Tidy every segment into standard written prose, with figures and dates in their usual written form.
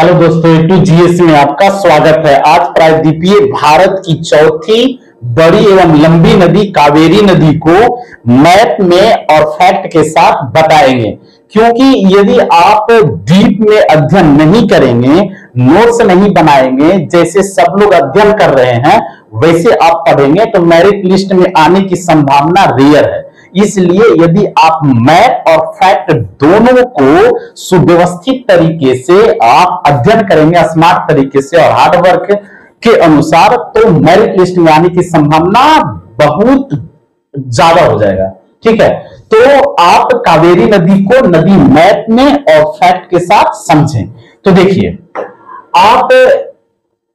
Hello दोस्तों, A to GS में आपका स्वागत है। आज प्रायद्वीपीय भारत की चौथी बड़ी एवं लंबी नदी कावेरी नदी को मैप में और फैक्ट के साथ बताएंगे, क्योंकि यदि आप डीप में अध्ययन नहीं करेंगे, नोट्स नहीं बनाएंगे, जैसे सब लोग अध्ययन कर रहे हैं वैसे आप पढ़ेंगे तो मेरिट लिस्ट में आने की संभावना रेयर है। इसलिए यदि आप मैप और फैक्ट दोनों को सुव्यवस्थित तरीके से आप अध्ययन करेंगे, स्मार्ट तरीके से और हार्डवर्क के अनुसार, तो मेरिट लिस्ट में आने की संभावना बहुत ज्यादा हो जाएगा। ठीक है, तो आप कावेरी नदी को नदी मैप में और फैक्ट के साथ समझें। तो देखिए, आप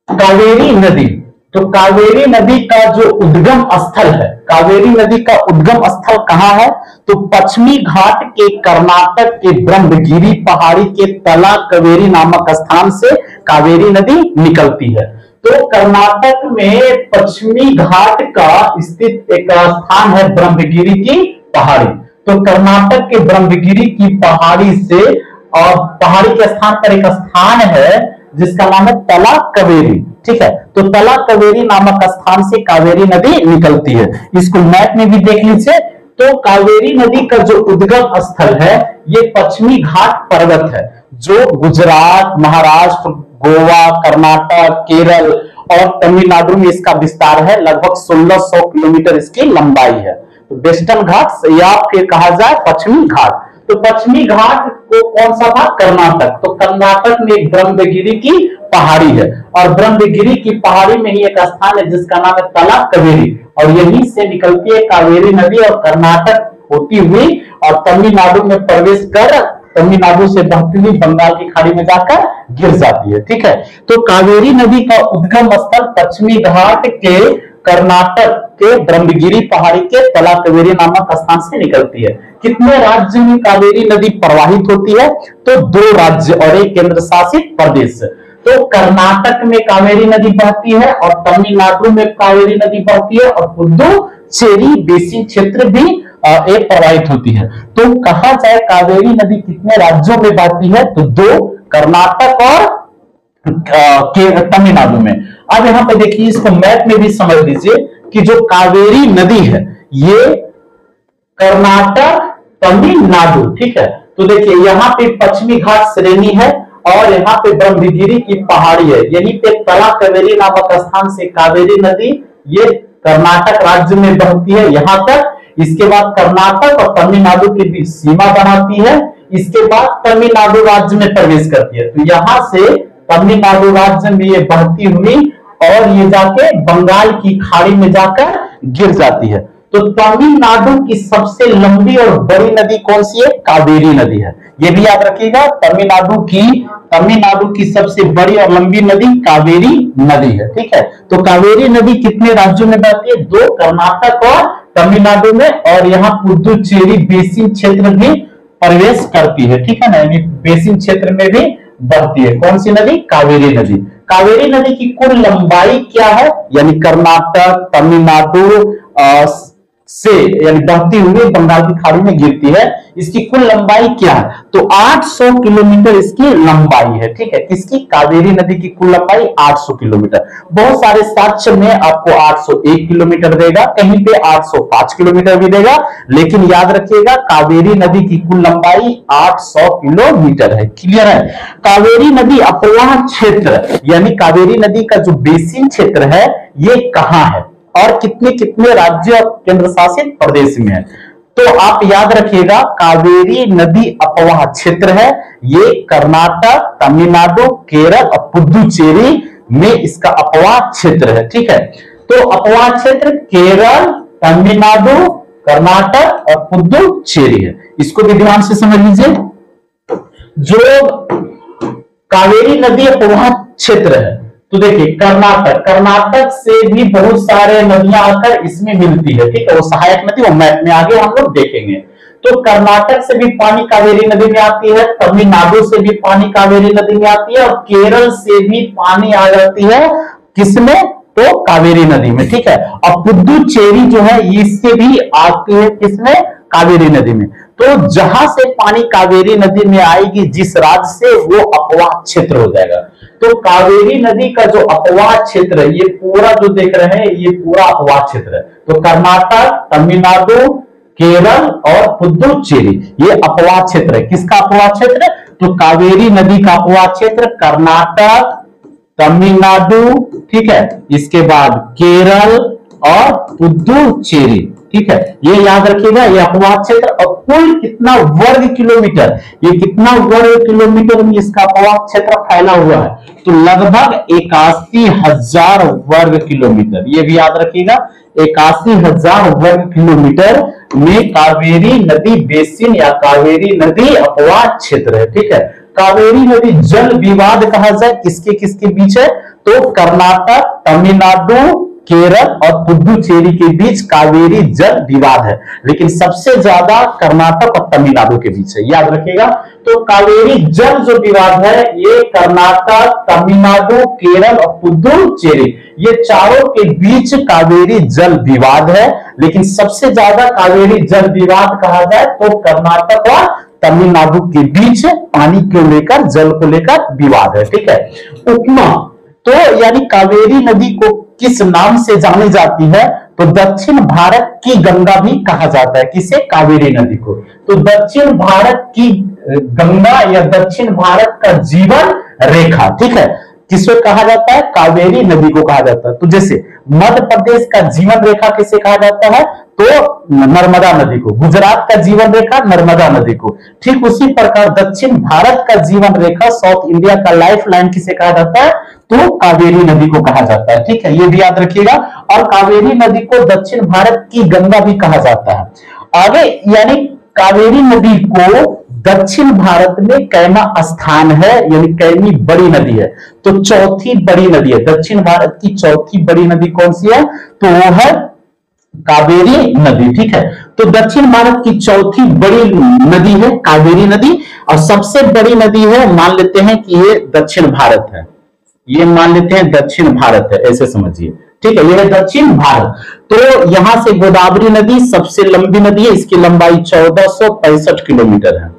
कावेरी नदी, तो कावेरी नदी का जो उद्गम स्थल है, कावेरी नदी का उद्गम स्थल कहां है? तो पश्चिमी घाट के कर्नाटक के ब्रह्मगिरी पहाड़ी के तला कावेरी नामक स्थान से कावेरी नदी निकलती है। तो कर्नाटक में पश्चिमी घाट का स्थित एक स्थान है ब्रह्मगिरी की पहाड़ी। तो कर्नाटक के ब्रह्मगिरी की पहाड़ी से और पहाड़ी के स्थान पर एक स्थान है जिसका नाम है तला कावेरी। ठीक है, तो तला कावेरी नामक स्थान से कावेरी नदी निकलती है। इसको मैप में भी देख लीजिए। तो कावेरी नदी का जो उद्गम स्थल है ये पश्चिमी घाट पर्वत है, जो गुजरात, महाराष्ट्र, गोवा, कर्नाटक, केरल और तमिलनाडु में इसका विस्तार है। लगभग 1600 किलोमीटर इसकी लंबाई है। तो वेस्टर्न घाट या फिर कहा जाए पश्चिमी घाट। तो पश्चिमी घाट को कौन सा था? कर्नाटक। तो कर्नाटक में एक ब्रह्मगिरी की पहाड़ी है और ब्रह्मगिरी की पहाड़ी में ही एक स्थान है जिसका नाम है तला कावेरी, और यहीं से निकलती है कावेरी नदी और कर्नाटक होती हुई और तमिलनाडु में प्रवेश कर तमिलनाडु से बहती हुई बंगाल की खाड़ी में जाकर गिर जाती है। ठीक है, तो कावेरी नदी का उद्गम स्थल पश्चिमी घाट के कर्नाटक के ब्रह्मगिरी पहाड़ी के तला कावेरी नामक स्थान से निकलती है। कितने राज्य में कावेरी नदी प्रवाहित होती है? तो 2 राज्य और एक केंद्र शासित प्रदेश। तो कर्नाटक में कावेरी नदी बहती है और तमिलनाडु में कावेरी नदी बहती है और पुदुचेरी बेसिन क्षेत्र भी एक प्रवाहित होती है। तो कहा जाए कावेरी नदी कितने राज्यों में बहती है? तो 2, कर्नाटक और तमिलनाडु में। अब यहाँ पे देखिए, इसको मैप में भी समझ लीजिए कि जो कावेरी नदी है ये कर्नाटक, तमिलनाडु, ठीक है। तो देखिए यहाँ पे पश्चिमी घाट श्रेणी है और यहाँ पे ब्रह्मगिरी की पहाड़ी है। यहीं पे तला कावेरी नामक स्थान से कावेरी नदी ये कर्नाटक राज्य में बहती है यहाँ तक। इसके बाद कर्नाटक और तमिलनाडु के बीच सीमा बनाती है। इसके बाद तमिलनाडु राज्य में प्रवेश करती है। तो यहाँ से तमिलनाडु राज्य में ये बहती हुई और ये जाके बंगाल की खाड़ी में जाकर गिर जाती है। तो तमिलनाडु की सबसे लंबी और बड़ी नदी कौन सी है? कावेरी नदी है। ये भी याद रखिएगा, तमिलनाडु की सबसे बड़ी और लंबी नदी कावेरी नदी है। ठीक है, तो कावेरी नदी कितने राज्यों में बहती है? 2, कर्नाटक और तमिलनाडु में, और यहाँ पुदुचेरी बेसिन क्षेत्र भी प्रवेश करती है। ठीक है ना, यानी बेसिन क्षेत्र में भी बहती है। कौन सी नदी? कावेरी नदी। कावेरी नदी की कुल लंबाई क्या है? यानी कर्नाटक, तमिलनाडु से यानी बहती हुई बंगाल की खाड़ी में गिरती है, इसकी कुल लंबाई क्या है? तो 800 किलोमीटर इसकी लंबाई है। ठीक है, किसकी? कावेरी नदी की कुल लंबाई 800 किलोमीटर। बहुत सारे साक्ष्य में आपको 801 किलोमीटर देगा, कहीं पे 805 किलोमीटर भी देगा, लेकिन याद रखिएगा कावेरी नदी की कुल लंबाई 800 किलोमीटर है। क्लियर है? कावेरी नदी अपवाह क्षेत्र यानी कावेरी नदी का जो बेसिन क्षेत्र है ये कहां है और कितने कितने राज्य और केंद्र शासित प्रदेश में है? तो आप याद रखिएगा, कावेरी नदी अपवाह क्षेत्र है। ये कर्नाटक, तमिलनाडु, केरल और पुदुचेरी में इसका अपवाह क्षेत्र है। ठीक है, तो अपवाह क्षेत्र केरल, तमिलनाडु, कर्नाटक और पुदुचेरी है। इसको भी ध्यान से समझ लीजिए। जो कावेरी नदी अपवाह क्षेत्र है, तो देखिए कर्नाटक से भी बहुत सारे नदियां आकर इसमें मिलती है। ठीक है, वो सहायक नदी, वो मैप में आगे हम लोग देखेंगे। तो कर्नाटक से भी पानी कावेरी नदी में आती है, तमिलनाडु से भी पानी कावेरी नदी में आती है और केरल से भी पानी आ जाती है किसमें? तो कावेरी नदी में। ठीक है, और पुदुचेरी जो है इससे भी आती है किसमें? कावेरी नदी में। तो जहां से पानी कावेरी नदी में आएगी जिस राज्य से, वो अपवाह क्षेत्र हो जाएगा। तो कावेरी नदी का जो अपवाह क्षेत्र है, ये पूरा जो देख रहे हैं, ये पूरा अपवाह क्षेत्र है। तो कर्नाटक, तमिलनाडु, केरल और पुदुचेरी, ये अपवाह क्षेत्र है। किसका अपवाह क्षेत्र? तो कावेरी नदी का अपवाह क्षेत्र कर्नाटक, तमिलनाडु, ठीक है, इसके बाद केरल और पुदुचेरी, ठीक है, ये याद रखिएगा, ये अपवाह क्षेत्र। और कुल कितना वर्ग किलोमीटर, ये कितना वर्ग किलोमीटर में इसका अपवाह क्षेत्र फैला हुआ है? तो लगभग 81,000 वर्ग किलोमीटर, ये भी याद रखिएगा, 81,000 वर्ग किलोमीटर में कावेरी नदी बेसिन या कावेरी नदी अपवाह क्षेत्र है, ठीक है। कावेरी नदी जल विवाद कहा जाए किसके किसके बीच है? तो कर्नाटक, तमिलनाडु, केरल और पुदुचेरी के बीच कावेरी जल विवाद है, लेकिन सबसे ज्यादा कर्नाटक और तमिलनाडु के बीच है, याद रखिएगा। तो कावेरी जल जो विवाद है, ये कर्नाटक, तमिलनाडु, केरल और पुदुचेरी, ये चारों के बीच कावेरी जल विवाद है। लेकिन सबसे ज्यादा कावेरी जल विवाद कहा जाए तो कर्नाटक और तमिलनाडु के बीच पानी को लेकर, जल को लेकर विवाद है, ठीक है। उपमा, तो यानी कावेरी नदी को किस नाम से जानी जाती है? तो दक्षिण भारत की गंगा भी कहा जाता है। किसे? कावेरी नदी को। तो दक्षिण भारत की गंगा या दक्षिण भारत का जीवन रेखा, ठीक है, किसे कहा जाता है? कावेरी नदी को कहा जाता है। तो जैसे मध्य प्रदेश का जीवन रेखा किसे कहा जाता है? तो नर्मदा नदी को। गुजरात का जीवन रेखा नर्मदा नदी को। ठीक उसी प्रकार दक्षिण भारत का जीवन रेखा, साउथ इंडिया का लाइफ लाइन किसे कहा जाता है? तो कावेरी नदी को कहा जाता है, ठीक है, ये भी याद रखिएगा। और कावेरी नदी को दक्षिण भारत की गंगा भी कहा जाता है। आगे यानी कावेरी नदी को दक्षिण भारत में कैमा स्थान है, यानी कैमी बड़ी नदी है। तो चौथी बड़ी नदी है, दक्षिण भारत की चौथी बड़ी नदी कौन सी है? तो वो है कावेरी नदी, ठीक है। तो दक्षिण भारत की चौथी बड़ी नदी है कावेरी नदी, और सबसे बड़ी नदी है, मान लेते हैं कि ये दक्षिण भारत है, ये मान लेते हैं दक्षिण भारत है, ऐसे समझिए, ठीक है, ये है दक्षिण भारत। तो यहां से गोदावरी नदी सबसे लंबी नदी है, इसकी लंबाई 1465 किलोमीटर है,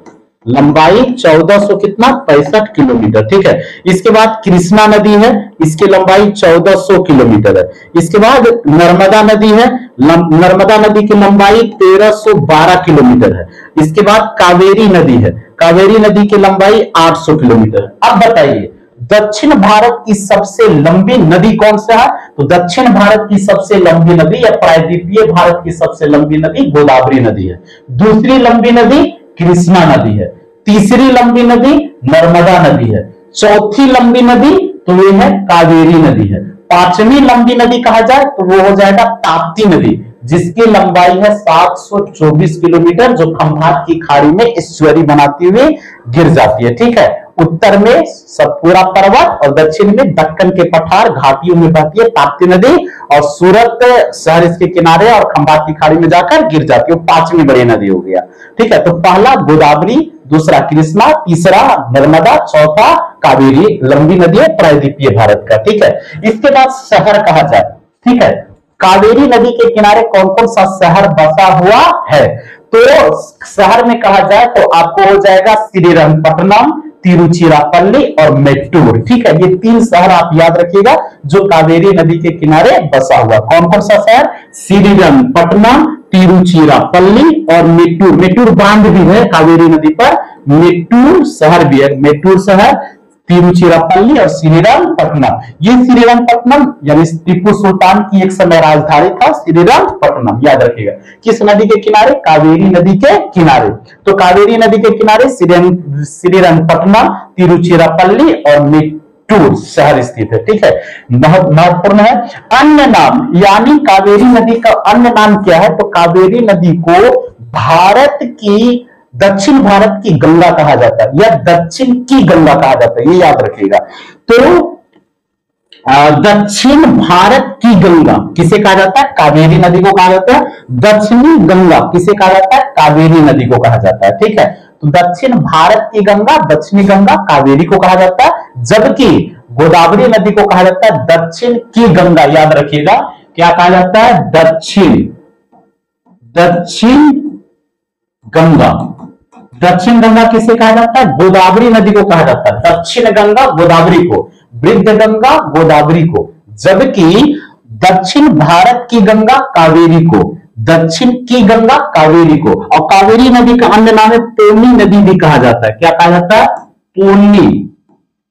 लंबाई 1400 कितना 65 किलोमीटर, ठीक है। इसके बाद कृष्णा नदी है, इसकी लंबाई 1400 किलोमीटर है। इसके बाद नर्मदा नदी है, नर्मदा नदी की लंबाई 1312 किलोमीटर है। इसके बाद कावेरी नदी है, कावेरी नदी की लंबाई 800 किलोमीटर है। अब बताइए दक्षिण भारत की सबसे लंबी नदी कौन सा है? तो दक्षिण भारत की सबसे लंबी नदी या प्रायद्वीपीय भारत की सबसे लंबी नदी गोदावरी नदी है। दूसरी लंबी नदी कृष्णा नदी है। तीसरी लंबी नदी नर्मदा नदी है। चौथी लंबी नदी तो ये है कावेरी नदी है। पांचवी लंबी नदी कहा जाए तो वो हो जाएगा ताप्ती नदी, जिसकी लंबाई है 724 किलोमीटर, जो खंभात की खाड़ी में एस्चुअरी बनाती हुई गिर जाती है, ठीक है। उत्तर में सतपुरा पर्वत और दक्षिण में दक्कन के पठार घाटियों में बहती है ताप्ती नदी, और सूरत शहर इसके किनारे और खंभात की खाड़ी में जाकर गिर जाती है। पांचवी बड़ी नदी हो गया, ठीक है। तो पहला गोदावरी, दूसरा कृष्णा, तीसरा नर्मदा, चौथा कावेरी लंबी नदी है प्रायद्वीपीय भारत का, ठीक है। इसके बाद शहर कहा जाए, ठीक है, कावेरी नदी के किनारे कौन कौन सा शहर बसा हुआ है? तो शहर में कहा जाए तो आपको हो जाएगा श्रीरंगपट्टनम, तिरुचिरापल्ली और मेट्टूर, ठीक है। ये तीन शहर आप याद रखिएगा जो कावेरी नदी के किनारे बसा हुआ। कौन कौन सा शहर? श्रीरंगपट्टनम, तिरुचिरापल्ली और मेट्टूर। मेट्टूर बांध भी है कावेरी नदी पर, मेट्टूर शहर भी है, मेट्टूर शहर, तिरुचिरापल्ली और श्रीरंगपट्टनम। ये श्रीरंगपट्टनम यानी टीपू सुल्तान की एक समय राजधानी था श्रीरंगपट्टनम, याद रखिएगा। किस नदी के किनारे? कावेरी नदी के किनारे। तो कावेरी नदी के किनारे श्रीरंगपट्टनम, तिरुचिरापल्ली और मेट्टूर शहर स्थित है, ठीक है, बहुत महत्वपूर्ण है। अन्य नाम यानी कावेरी नदी का अन्य नाम क्या है? तो कावेरी नदी को भारत की, दक्षिण भारत की गंगा कहा जाता है या दक्षिण की गंगा कहा जाता है, ये याद रखिएगा। तो दक्षिण भारत की गंगा किसे कहा जाता है? कावेरी नदी को कहा जाता है। दक्षिणी गंगा किसे कहा जाता है? कावेरी नदी को कहा जाता है, ठीक है। तो दक्षिण भारत की गंगा, दक्षिणी गंगा कावेरी को कहा जाता है, जबकि गोदावरी नदी को कहा जाता है दक्षिण की गंगा, याद क्या कहा जाता है? दक्षिण गंगा। दक्षिण गंगा किसे कहा जाता है? गोदावरी नदी को कहा जाता है। दक्षिण गंगा गोदावरी को, वृद्ध गंगा गोदावरी को, जबकि दक्षिण भारत की गंगा कावेरी को, दक्षिण की गंगा कावेरी को। और कावेरी नदी का अन्य नाम है पोनी नदी भी कहा जाता है। क्या कहा जाता है? पोनी,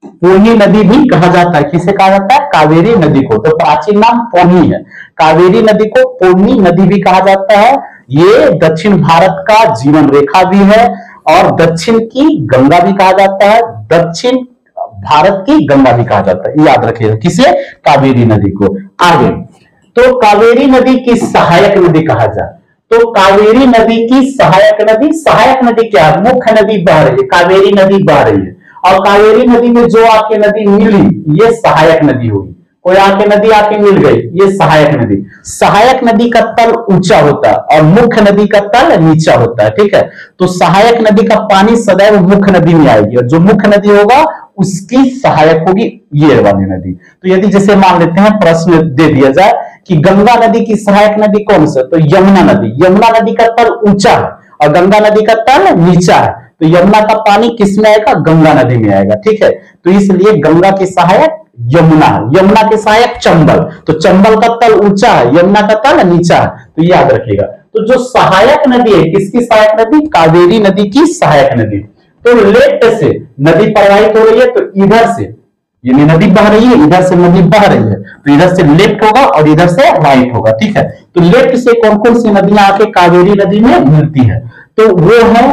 पोनी नदी भी कहा जाता है। किसे कहा जाता है? कावेरी नदी को। तो प्राचीन नाम पोनी है। कावेरी नदी को पोनी नदी भी कहा जाता है। ये दक्षिण भारत का जीवन रेखा भी है और दक्षिण की गंगा भी कहा जाता है, दक्षिण भारत की गंगा भी कहा जाता है। याद रखिएगा किसे? कावेरी नदी को। आगे, तो कावेरी नदी की सहायक नदी कहा जाए तो कावेरी नदी की सहायक नदी, सहायक नदी क्या है? मुख्य नदी बह रही है, कावेरी नदी बह रही है और कावेरी नदी में जो आके नदी मिली ये सहायक नदी होगी। कोई आके नदी आके मिल गई, ये सहायक नदी। सहायक नदी का तल ऊंचा होता है और मुख्य नदी का तल नीचा होता है, ठीक है। तो सहायक नदी का पानी सदैव मुख्य नदी में आएगी और जो मुख्य नदी होगा उसकी सहायक होगी ये वाली नदी। तो यदि जैसे मान लेते हैं प्रश्न दे दिया जाए कि गंगा नदी की सहायक नदी कौन सा, तो यमुना नदी। यमुना नदी का तल ऊंचा है और गंगा नदी का तल नीचा है, तो यमुना का पानी किस में आएगा? गंगा नदी में आएगा, ठीक है। तो इसलिए गंगा की सहायक यमुना है, यमुना के सहायक चंबल। तो चंबल का तल ऊंचा है, यमुना का तल नीचा है, तो याद रखिएगा। तो जो सहायक नदी है, किसकी सहायक नदी? कावेरी नदी की सहायक नदी। तो लेफ्ट से नदी प्रवाहित हो रही है, तो इधर से यानी नदी बह रही है, इधर से नदी बह रही है, तो इधर से लेफ्ट होगा और इधर से राइट होगा, ठीक है। तो लेफ्ट से कौन कौन सी नदियां आके कावेरी नदी में मिलती है? तो वो है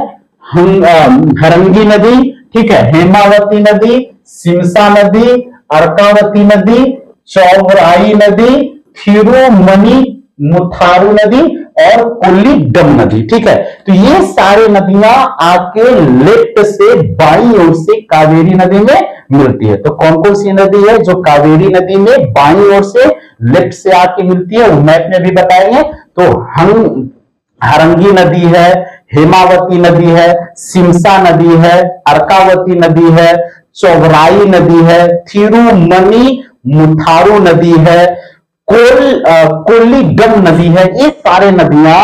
हरंगी नदी, ठीक है, हेमावती नदी, सिमसा नदी, अर्कावती नदी, चौबराई नदी, थिरुमनी मुथारू नदी और कोल्लीडम नदी, ठीक है। तो ये सारी नदियां आके लेफ्ट से बाईं ओर से कावेरी नदी में मिलती है। तो कौन कौन सी नदी है जो कावेरी नदी में बाईं ओर से लेफ्ट से आके मिलती है, वो मैप में भी बताएंगे। तो हरंगी नदी है, हेमावती नदी है, सिमसा नदी है, अर्कावती नदी है, चौबराई नदी है, थिरुमनी मुथारू नदी है, कोल्लीडम नदी है। ये सारे नदियां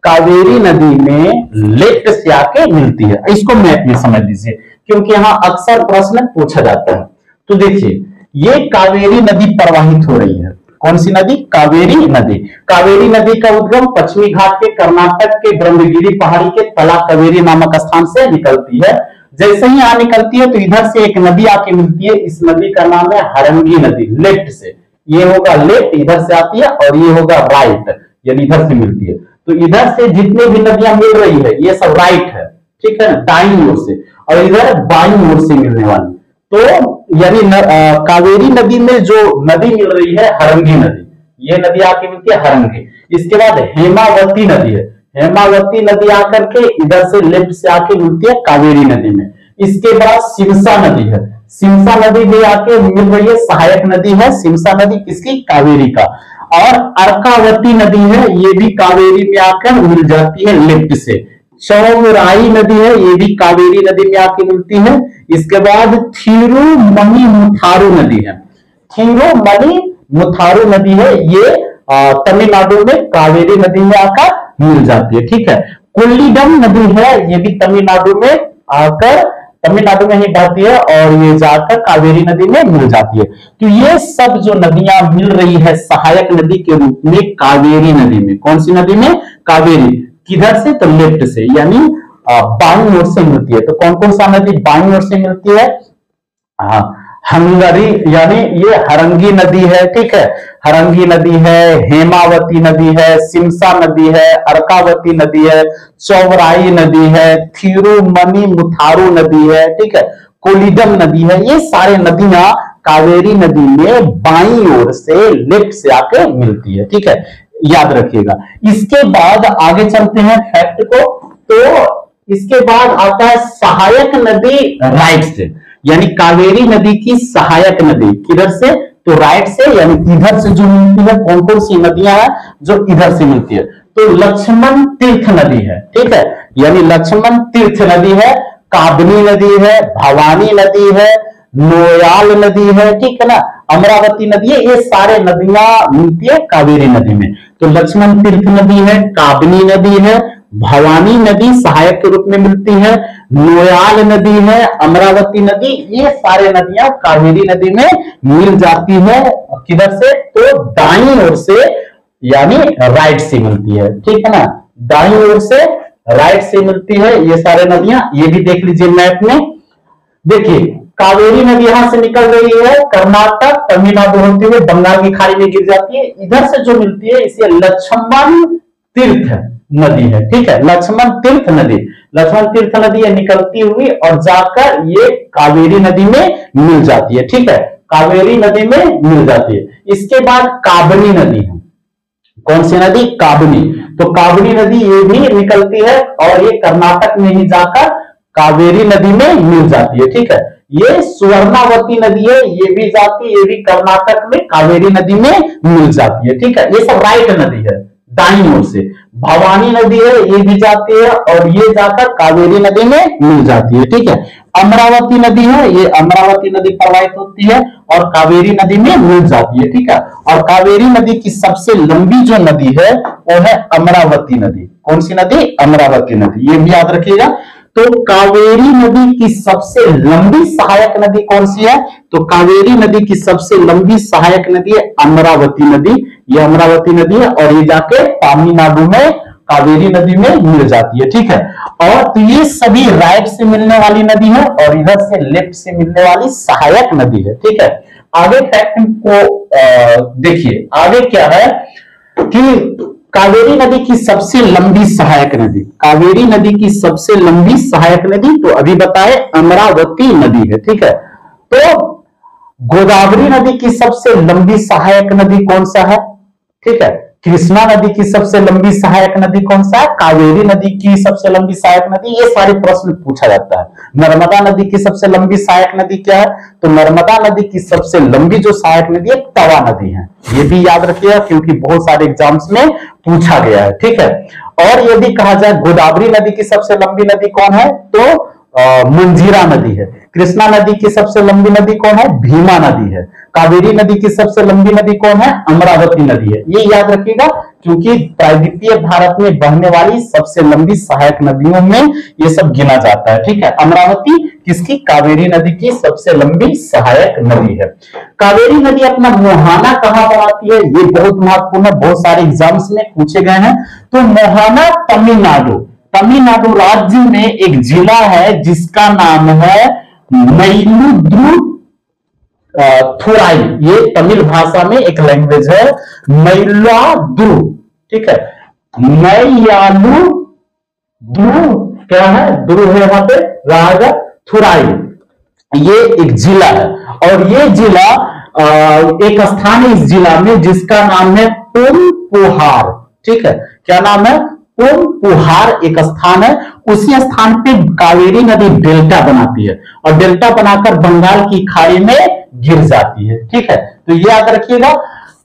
कावेरी नदी में लेफ्ट से आके मिलती है। इसको मैप में समझ लीजिए क्योंकि यहां अक्सर प्रश्न पूछा जाता है। तो देखिए ये कावेरी नदी प्रवाहित हो रही है। कौन सी नदी? कावेरी नदी। कावेरी नदी का उद्गम पश्चिमी घाट के कर्नाटक के ब्रह्मगिरी पहाड़ी के तला कावेरी नामक स्थान से निकलती है। जैसे ही यहां निकलती है तो इधर से एक नदी आके मिलती है। इस नदी का नाम है हरंगी नदी। लेफ्ट से ये होगा लेफ्ट, इधर से आती है, और ये होगा राइट, यानी इधर से मिलती है। तो इधर से जितने भी नदियां मिल रही है ये सब राइट है, ठीक है, दाईं ओर से, और इधर बाईं ओर से मिलने वाली। तो यानी कावेरी नदी में जो नदी मिल रही है हरंगी नदी, ये नदी आके मिलती है हरंगी। इसके बाद हेमावती नदी है। हेमावती नदी आकर के इधर से लेफ्ट से आके मिलती है कावेरी नदी में। इसके बाद सिमसा नदी है। सिमसा नदी भी आके मिल रही है, सहायक नदी है सिमसा नदी, किसकी? कावेरी का। और अर्कावती नदी है, ये भी कावेरी में आकर मिल जाती है लेफ्ट से। चौबराई नदी है, ये भी कावेरी नदी में आके मिलती है। इसके बाद थिरुमनी मुथारू नदी है। थिरुमनी मुथारू नदी है, ये तमिलनाडु में कावेरी नदी में आकर मिल जाती है, ठीक है। कोल्लीडम नदी है, ये भी तमिलनाडु में आकर, तमिलनाडु में ही बहती है और ये जाकर कावेरी नदी में मिल जाती है। तो ये सब जो नदियां मिल रही है सहायक नदी के रूप में कावेरी नदी में। कौन सी नदी में? कावेरी। किधर से? तो लेफ्ट से, यानी बाईं ओर से मिलती है। तो कौन कौन सा नदी बाईं ओर से मिलती है? हंगरी, यानी ये हरंगी नदी है, ठीक है, हरंगी नदी है, हेमावती नदी है, सिमसा नदी है, अर्कावती नदी है, चौबराई नदी है, थिरुमनी मुथारू नदी है, ठीक है, कोल्लीडम नदी है। ये सारे नदियां कावेरी नदी में बाईं ओर से लेफ्ट से आके मिलती है, ठीक है, याद रखिएगा। इसके बाद आगे चलते हैं फैक्ट को। तो इसके बाद आता है सहायक नदी राइट से, यानी कावेरी नदी की सहायक नदी किधर से? तो राइट से, यानी इधर से जो मिलती है। कौन कौन सी नदियां हैं जो इधर से मिलती है? तो लक्ष्मण तीर्थ नदी है, ठीक है, यानी लक्ष्मण तीर्थ नदी है, काबनी नदी है, भवानी नदी है, नोयाल नदी है, ठीक है ना, अमरावती नदी है। ये सारे नदियां मिलती है कावेरी नदी में। तो लक्ष्मण तीर्थ नदी है, काबनी नदी है, भवानी नदी सहायक के रूप में मिलती है, नोयाल नदी है, अमरावती नदी, ये सारे नदियां कावेरी नदी में मिल जाती है। किधर से? तो दाईं ओर से, यानी राइट से मिलती है, ठीक है ना, दाईं ओर से राइट से मिलती है ये सारे नदियां। ये भी देख लीजिए मैप में। देखिए कावेरी नदी यहां से निकल रही है, कर्नाटक तमिलनाडु होते हुए बंगाल की खाड़ी में गिर जाती है। इधर से जो मिलती है इसे लक्ष्मण तीर्थ नदी है, ठीक है, लक्ष्मण तीर्थ नदी, लक्ष्मण तीर्थ नदी है निकलती हुई और जाकर ये कावेरी नदी में मिल जाती है, ठीक है, कावेरी नदी में मिल जाती है। इसके बाद काबनी नदी है। कौन सी नदी? काबनी। तो काबनी नदी ये भी निकलती है और ये कर्नाटक में ही जाकर कावेरी नदी में मिल जाती है, ठीक है। ये सुवर्णावती नदी है, ये भी जाती है, ये भी कर्नाटक में कावेरी नदी में मिल जाती है, ठीक है। ये सब राइट नदी है दाईं ओर से। भवानी नदी है, ये भी जाती है और ये जाकर कावेरी नदी में मिल जाती है, ठीक है। अमरावती नदी है, ये अमरावती नदी प्रवाहित होती है और कावेरी नदी में मिल जाती है, ठीक है। और कावेरी नदी की सबसे लंबी जो नदी है वो है अमरावती नदी। कौन सी नदी? अमरावती नदी, ये भी याद रखिएगा। तो कावेरी नदी की सबसे लंबी सहायक नदी कौन सी है? तो कावेरी नदी की सबसे लंबी सहायक नदी है अमरावती नदी। ये अमरावती नदी है और ये जाके तमिलनाडु में कावेरी नदी में मिल जाती है, ठीक है। और तो ये सभी राइट से मिलने वाली नदी है और इधर से लेफ्ट से मिलने वाली सहायक नदी है, ठीक है। आगे फैक्ट को देखिए, आगे क्या है कि कावेरी नदी की सबसे लंबी सहायक नदी, कावेरी नदी की सबसे लंबी सहायक नदी तो अभी बताए अमरावती नदी है, ठीक है। तो गोदावरी नदी की सबसे लंबी सहायक नदी कौन सा है? ठीक है। कृष्णा नदी की सबसे लंबी सहायक नदी कौन सा है? कावेरी नदी की सबसे लंबी सहायक नदी। ये सारे प्रश्न पूछा जाता है। नर्मदा नदी की सबसे लंबी सहायक नदी क्या है? तो नर्मदा नदी की सबसे लंबी जो सहायक नदी है तवा नदी है। ये भी याद रखिएगा क्योंकि बहुत सारे एग्जाम्स में पूछा गया है, ठीक है। और यदि कहा जाए गोदावरी नदी की सबसे लंबी नदी कौन है? तो मंजीरा नदी है। कृष्णा नदी की सबसे लंबी नदी कौन है? भीमा नदी है। कावेरी नदी की सबसे लंबी नदी कौन है? अमरावती नदी है। ये याद रखिएगा क्योंकि प्रायद्वीपीय भारत में बहने वाली सबसे लंबी सहायक नदियों में ये सब गिना जाता है, ठीक है। अमरावती किसकी? कावेरी नदी की सबसे लंबी सहायक नदी है। कावेरी नदी अपना मुहाना कहां पर आती है? ये बहुत महत्वपूर्ण है, बहुत सारे एग्जाम्स में पूछे गए हैं। तो मुहाना तमिलनाडु, तमिलनाडु राज्य में एक जिला है जिसका नाम है मयिलादुथुराई। ये तमिल भाषा में एक लैंग्वेज है, मयिलादुथुराई, ठीक है। मयिलादुथुराई क्या है? दुरु है वहां पे, राजा थुराई, ये एक जिला है। और ये जिला एक स्थान है इस जिला में जिसका नाम है पुनपुहार, ठीक है। क्या नाम है? पुनपुहार एक स्थान है। उसी स्थान पे कावेरी नदी डेल्टा बनाती है और डेल्टा बनाकर बंगाल की खाड़ी में गिर जाती है, ठीक है। तो ये याद रखिएगा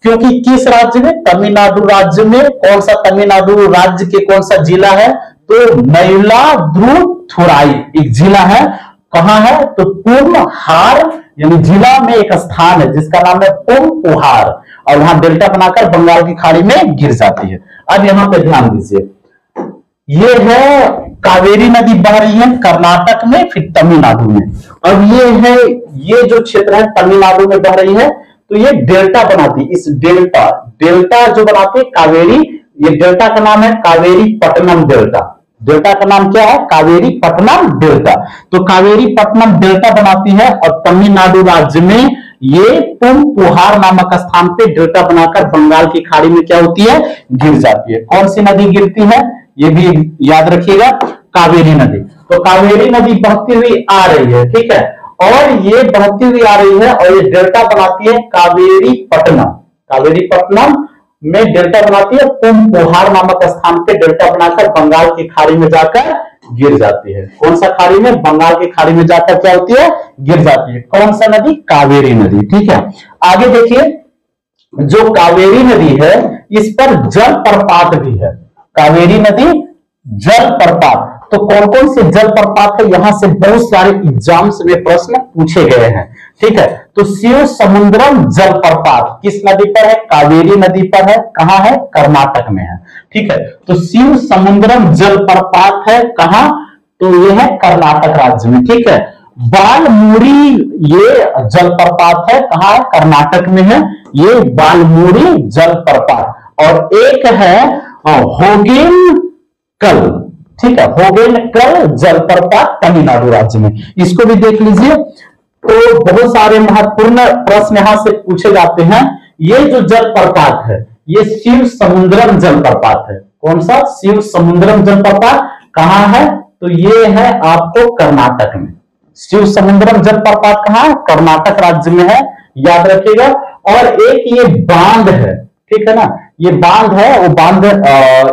क्योंकि किस राज्य में? तमिलनाडु राज्य में। कौन सा तमिलनाडु राज्य के कौन सा जिला है? तो मयिलादुथुराई एक जिला है। कहां है? तो पुनपुहार यानी जिला में एक स्थान है जिसका नाम है पुनपुहार और वहां डेल्टा बनाकर बंगाल की खाड़ी में गिर जाती है। अब यहां पे ध्यान दीजिए, ये है कावेरी नदी बह रही है कर्नाटक में, फिर तमिलनाडु में। अब ये है, ये जो क्षेत्र है तमिलनाडु में बह रही है तो ये डेल्टा बनाती है। इस डेल्टा जो बनाती है कावेरी, ये डेल्टा का नाम है कावेरी पट्टनम डेल्टा। डेल्टा का नाम क्या है? कावेरी पट्टनम डेल्टा। तो कावेरी पट्टनम डेल्टा बनाती है और तमिलनाडु राज्य में ये पुनपुहार नामक स्थान पे डेल्टा बनाकर बंगाल की खाड़ी में क्या होती है? गिर जाती है। कौन सी नदी गिरती है? ये भी याद रखिएगा, कावेरी नदी। तो कावेरी नदी बहती हुई आ रही है, ठीक है। और ये बहती हुई आ रही है और ये डेल्टा बनाती है कावेरी पट्टनम, कावेरी पट्टनम में डेल्टा बनाती है, पुनपुहार नामक स्थान पे डेल्टा बनाकर बंगाल की खाड़ी में जाकर गिर जाती है। कौन सा खाड़ी में? बंगाल की खाड़ी में जाकर क्या होती है? गिर जाती है। कौन सा नदी? कावेरी नदी, ठीक है। आगे देखिए, जो कावेरी नदी है इस पर जल प्रपात भी है। कावेरी नदी जल प्रपात, तो कौन कौन से जलप्रपात है, यहां से बहुत सारे एग्जाम्स में प्रश्न पूछे गए हैं। ठीक है, तो शिव समुद्रम जलप्रपात किस नदी पर है? कावेरी नदी पर है। कहां है? कर्नाटक में है। ठीक है, तो शिव समुद्रम जलप्रपात है कहां? तो यह है कर्नाटक राज्य में। ठीक है, बालमूरी ये जलप्रपात है कहां है? कर्नाटक में है ये बालमूरी जलप्रपात। और एक है होगेनकल। ठीक है, होगेनकल जलप्रपात तमिलनाडु राज्य में, इसको भी देख लीजिए। तो बहुत सारे महत्वपूर्ण प्रश्न यहां से पूछे जाते हैं। ये जो जलप्रपात है ये शिव समुद्रम जलप्रपात है। कौन सा? शिव समुद्रम जलप्रपात कहां है? तो ये है आपको कर्नाटक में। शिव समुद्रम जलप्रपात कहां है? कर्नाटक राज्य में है, याद रखिएगा। और एक ये बांध है, ठीक है ना, ये बांध है, वो बांध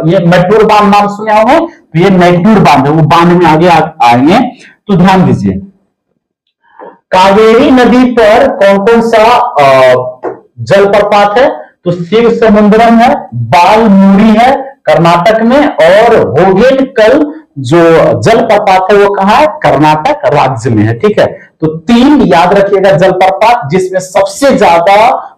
ये मैटूर बांध नाम सुने होंगे, तो ये मैटूर बांध है, वो बांध में आगे आएंगे। तो ध्यान दीजिए, कावेरी नदी पर कौन कौन सा जलप्रपात है? तो शिव समुद्रम है, बालमूरी है कर्नाटक में, और होगेनकल जो जलप्रपात है वो कहां है? कर्नाटक राज्य में है। ठीक है, तो 3 याद रखिएगा जलप्रपात, जिसमें सबसे ज्यादा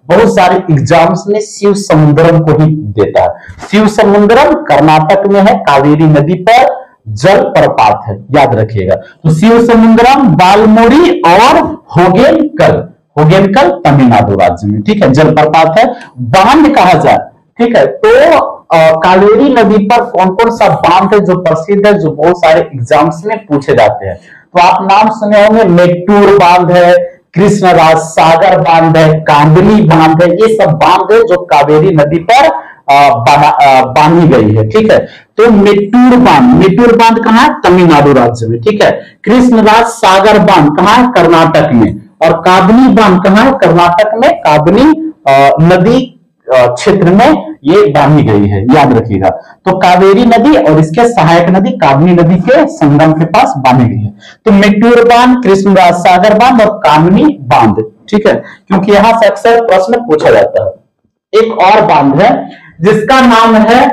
बहुत सारे एग्जाम्स में शिव समुद्रम को ही देता है। शिव समुद्रम कर्नाटक में है, कावेरी नदी पर जलप्रपात है, याद रखिएगा। तो शिव समुद्रम, बालमूरी और होगेनकल, होगेनकल तमिलनाडु राज्य में। ठीक है, जलप्रपात है। बांध कहा जाए, ठीक है, तो कावेरी नदी पर कौन कौन सा बांध है जो प्रसिद्ध है, जो बहुत सारे एग्जाम्स में पूछे जाते हैं? तो आप नाम सुने होंगे, मेट्टूर बांध है, कृष्णराज सागर बांध है, कांदली बांध है, ये सब बांध है जो कावेरी नदी पर बांधी गई है। ठीक है, तो मेट्टूर बांध कहां है? तमिलनाडु राज्य में। ठीक है, कृष्णराज सागर बांध कहां है? कर्नाटक में। और काबनी बांध कहां है? कर्नाटक में, काबनी नदी क्षेत्र में ये बांधी गई है, याद रखिएगा। तो कावेरी नदी और इसके सहायक नदी काबनी नदी के संगम के पास बांधी गई है। तो मेट्टूर बांध, कृष्णराज सागर बांध और कामनी बांध। ठीक है, क्योंकि यहां से अक्सर प्रश्न पूछा जाता है। एक और बांध है जिसका नाम है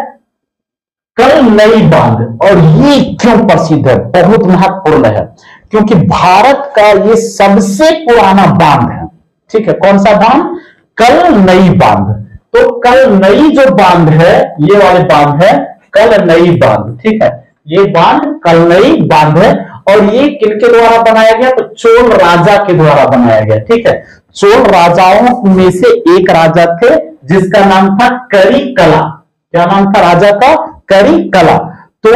कलनई बांध, और ये क्यों प्रसिद्ध है? बहुत महत्वपूर्ण है, क्योंकि भारत का ये सबसे पुराना बांध है। ठीक है, कौन सा बांध? कलनई बांध। तो कलनई जो बांध है, ये वाले बांध है कलनई बांध। ठीक है, ये बांध कलनई बांध है, और ये किनके द्वारा बनाया गया? तो चोल राजा के द्वारा बनाया गया। ठीक है, चोल राजाओं में से एक राजा थे जिसका नाम था करिकला। क्या नाम था राजा का? करिकला। तो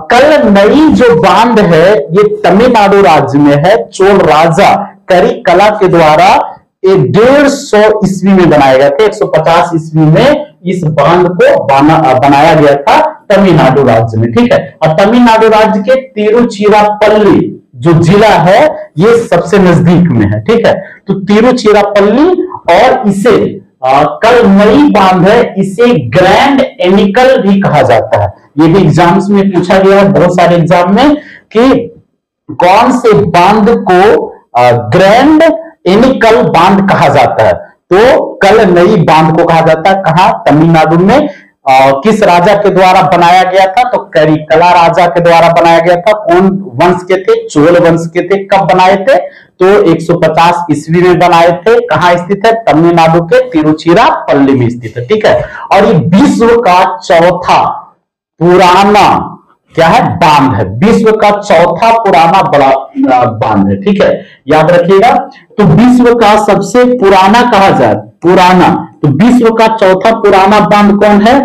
कलनई जो बांध है ये तमिलनाडु राज्य में है। चोल राजा करिकला के द्वारा 150 ईस्वी में बनाया गया था। 150 ईस्वी में इस बांध को बनाया गया था तमिलनाडु राज्य में। ठीक है, और तमिलनाडु राज्य के तिरुचिरापल्ली जो जिला है ये सबसे नजदीक में है। ठीक है, तो तिरुचिरापल्ली, और इसे कलनई बांध है, इसे ग्रैंड एनिकल भी कहा जाता है। ये भी एग्जाम्स में पूछा गया है बहुत सारे एग्जाम में कि कौन से बांध को ग्रैंड एनिकल बांध कहा जाता है। तो कलनई बांध को कहा जाता है कहां? तमिलनाडु में। किस राजा के द्वारा बनाया गया था? तो करिकला राजा के द्वारा बनाया गया था। कौन वंश के थे? चोल वंश के थे। कब बनाए थे? तो 150 ईस्वी में बनाए थे। कहां स्थित है? तमिलनाडु के तिरुचिरापल्ली में स्थित है। ठीक है, और ये विश्व का चौथा पुराना क्या है? बांध है। विश्व का चौथा पुराना बड़ा बांध है। ठीक है, याद रखिएगा। तो विश्व का सबसे पुराना कहा जाए, पुराना, तो विश्व का चौथा पुराना बांध कौन है?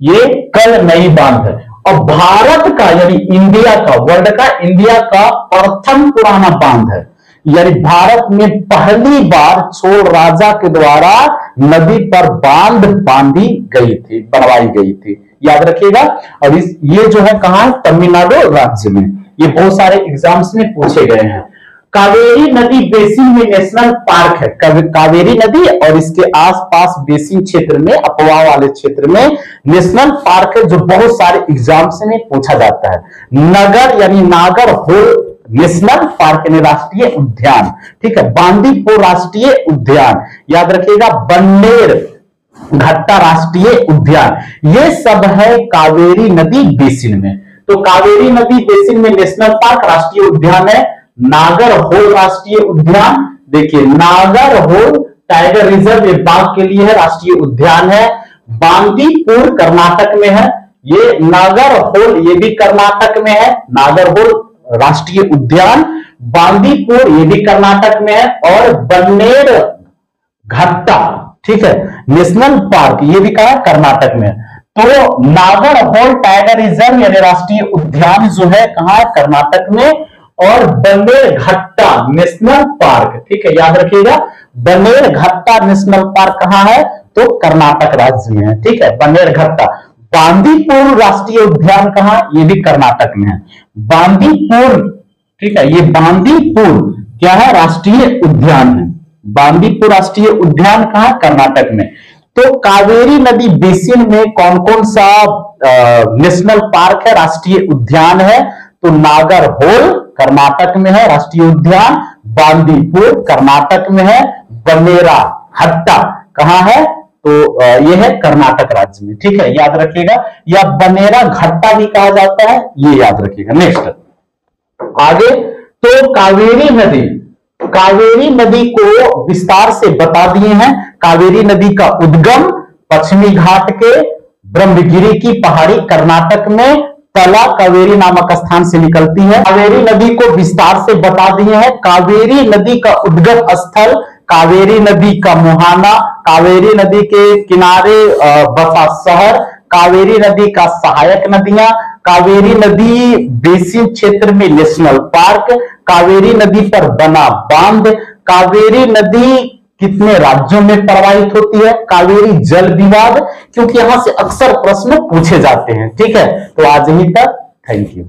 ये कलनई बांध है। और भारत का यानी इंडिया का, वर्ल्ड का, इंडिया का प्रथम पुराना बांध है। यानी भारत में पहली बार चोल राजा के द्वारा नदी पर बांध बांधी गई थी, बनवाई गई थी, याद रखिएगा। और ये जो है कहां? तमिलनाडु राज्य में। ये बहुत सारे एग्जाम्स में पूछे गए हैं। कावेरी नदी बेसिन में नेशनल पार्क है। कावेरी नदी और इसके आसपास बेसिन क्षेत्र में, अपवा वाले क्षेत्र में नेशनल पार्क है, जो बहुत सारे एग्जाम्स में पूछा जाता है। नगर यानी नागर होल नेशनल पार्क यानी राष्ट्रीय उद्यान। ठीक है, बांदीपुर राष्ट्रीय उद्यान, याद रखिएगा। बन्नेर घट्टा राष्ट्रीय उद्यान, ये सब है कावेरी नदी बेसिन में। तो कावेरी नदी बेसिन में नेशनल पार्क राष्ट्रीय उद्यान है नागरहोल राष्ट्रीय उद्यान। देखिए नागरहोल टाइगर रिजर्व ये बाघ के लिए है, राष्ट्रीय उद्यान है। बांदीपुर कर्नाटक में है, ये नागरहोल ये भी कर्नाटक में है, नागरहोल राष्ट्रीय उद्यान। बांदीपुर ये भी कर्नाटक में है और बन्नेर घट्टा, ठीक है, नेशनल पार्क ये भी कहा कर्नाटक में। तो नागरहोल टाइगर रिजर्व यानी राष्ट्रीय उद्यान जो है कहां है, कर्नाटक में। और बन्नेर घट्टा नेशनल पार्क, ठीक है, याद रखिएगा बन्नेर घट्टा नेशनल पार्क कहां है, तो कर्नाटक राज्य में है, ठीक है, बन्नेर घट्टा। बांदीपुर राष्ट्रीय उद्यान कहां, ये भी कर्नाटक में है, बांदीपुर, ठीक है, ये बांदीपुर क्या है, राष्ट्रीय उद्यान है। बांदीपुर राष्ट्रीय उद्यान कहां, कर्नाटक में। तो कावेरी नदी बेसिन में कौन कौन सा नेशनल पार्क है, राष्ट्रीय उद्यान है, तो नागरहोल कर्नाटक में है राष्ट्रीय उद्यान, बांदीपुर कर्नाटक में है, बन्नेरा घट्टा कहां है, तो यह है कर्नाटक राज्य में, ठीक है, याद रखिएगा, या बन्नेरा घट्टा भी कहा जाता है, ये याद रखिएगा। नेक्स्ट आगे, तो कावेरी नदी को विस्तार से बता दिए हैं। कावेरी नदी का उद्गम पश्चिमी घाट के ब्रह्मगिरी की पहाड़ी कर्नाटक में तला कावेरी नामक स्थान से निकलती है। कावेरी नदी को विस्तार से बता दिए हैं। कावेरी नदी का उद्गम स्थल कावेरी नदी का मुहाना, कावेरी नदी के किनारे बसा शहर, कावेरी नदी का सहायक नदियां, कावेरी नदी बेसिन क्षेत्र में नेशनल पार्क, कावेरी नदी पर बना बांध, कावेरी नदी कितने राज्यों में प्रवाहित होती है, कावेरी जल विवाद, क्योंकि यहां से अक्सर प्रश्न पूछे जाते हैं, ठीक है। तो आज ही तक, थैंक यू।